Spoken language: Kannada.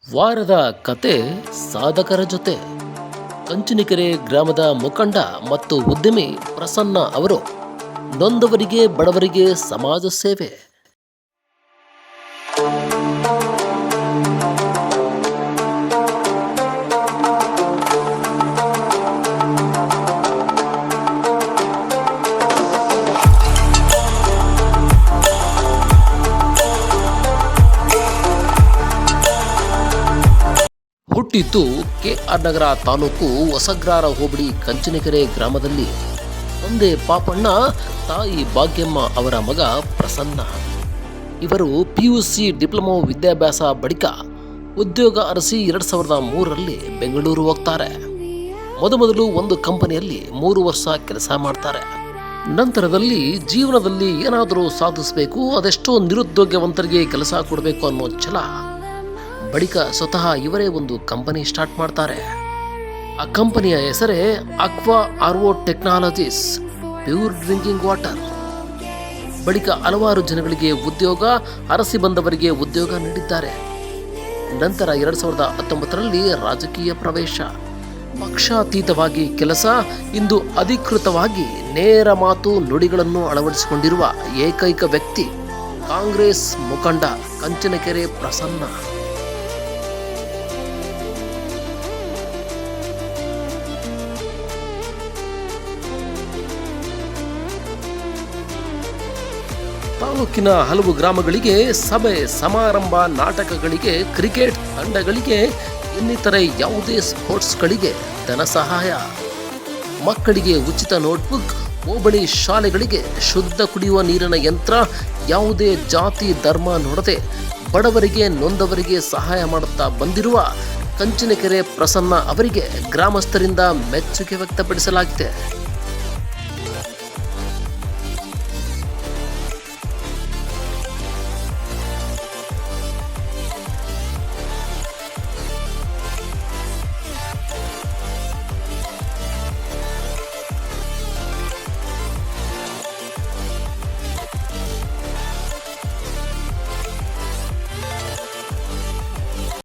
ವಾರದ ಕತೆ ಸಾಧಕರ ಜೊತೆ. ಕಂಚಿನಕೆರೆ ಗ್ರಾಮದ ಮುಖಂಡ ಮತ್ತು ಉದ್ಯಮಿ ಪ್ರಸನ್ನ ಅವರು ನೊಂದವರಿಗೆ ಬಡವರಿಗೆ ಸಮಾಜ ಸೇವೆ. ಹುಟ್ಟಿದ್ದು ಕೆಆರ್ ನಗರ ತಾಲೂಕು ಹೊಸಗ್ರಾರ ಹೋಬಳಿ ಕಂಚಿನಕೆರೆ ಗ್ರಾಮದಲ್ಲಿ. ತಂದೆ ಪಾಪಣ್ಣ, ತಾಯಿ ಭಾಗ್ಯಮ್ಮ ಅವರ ಮಗ ಪ್ರಸನ್ನ. ಇವರು ಪಿಯುಸಿ ಡಿಪ್ಲೊಮಾ ವಿದ್ಯಾಭ್ಯಾಸ ಬಳಿಕ ಉದ್ಯೋಗ ಅರಸಿ 2003ರಲ್ಲಿ ಬೆಂಗಳೂರು ಹೋಗ್ತಾರೆ. ಮೊದಲು ಒಂದು ಕಂಪನಿಯಲ್ಲಿ 3 ವರ್ಷ ಕೆಲಸ ಮಾಡ್ತಾರೆ. ನಂತರದಲ್ಲಿ ಜೀವನದಲ್ಲಿ ಏನಾದರೂ ಸಾಧಿಸಬೇಕು, ಅದೆಷ್ಟೋ ನಿರುದ್ಯೋಗವಂತರಿಗೆ ಕೆಲಸ ಕೊಡಬೇಕು ಅನ್ನೋ ಛಲ. ಬಳಿಕ ಸ್ವತಃ ಇವರೇ ಒಂದು ಕಂಪನಿ ಸ್ಟಾರ್ಟ್ ಮಾಡ್ತಾರೆ. ಆ ಕಂಪನಿಯ ಹೆಸರೇ aqua ಆರ್ವೋ technologies, pure drinking water. ಬಳಿಕ ಹಲವಾರು ಜನಗಳಿಗೆ ಉದ್ಯೋಗ, ಅರಸಿ ಬಂದವರಿಗೆ ಉದ್ಯೋಗ ನೀಡಿದ್ದಾರೆ. ನಂತರ 2019ರಲ್ಲಿ ರಾಜಕೀಯ ಪ್ರವೇಶ, ಪಕ್ಷಾತೀತವಾಗಿ ಕೆಲಸ. ಇಂದು ಅಧಿಕೃತವಾಗಿ ನೇರ ಮಾತು ನುಡಿಗಳನ್ನು ಅಳವಡಿಸಿಕೊಂಡಿರುವ ಏಕೈಕ ವ್ಯಕ್ತಿ ಕಾಂಗ್ರೆಸ್ ಮುಖಂಡ ಕಂಚಿನಕೆರೆ ಪ್ರಸನ್ನ. ತಾಲೂಕಿನ ಹಲವು ಗ್ರಾಮಗಳಿಗೆ ಸಭೆ ಸಮಾರಂಭ, ನಾಟಕಗಳಿಗೆ, ಕ್ರಿಕೆಟ್ ತಂಡಗಳಿಗೆ, ಇನ್ನಿತರೆ ಯಾವುದೇ ಸ್ಪೋರ್ಟ್ಸ್ಗಳಿಗೆ ಧನ ಸಹಾಯ. ಮಕ್ಕಳಿಗೆ ಉಚಿತ ನೋಟ್ಬುಕ್, ಹೋಬಳಿ ಶಾಲೆಗಳಿಗೆ ಶುದ್ಧ ಕುಡಿಯುವ ನೀರಿನ ಯಂತ್ರ. ಯಾವುದೇ ಜಾತಿ ಧರ್ಮ ನೋಡದೆ ಬಡವರಿಗೆ ನೊಂದವರಿಗೆ ಸಹಾಯ ಮಾಡುತ್ತಾ ಬಂದಿರುವ ಕಂಚಿನಕೆರೆ ಪ್ರಸನ್ನ ಅವರಿಗೆ ಗ್ರಾಮಸ್ಥರಿಂದ ಮೆಚ್ಚುಗೆ ವ್ಯಕ್ತಪಡಿಸಲಾಗಿದೆ.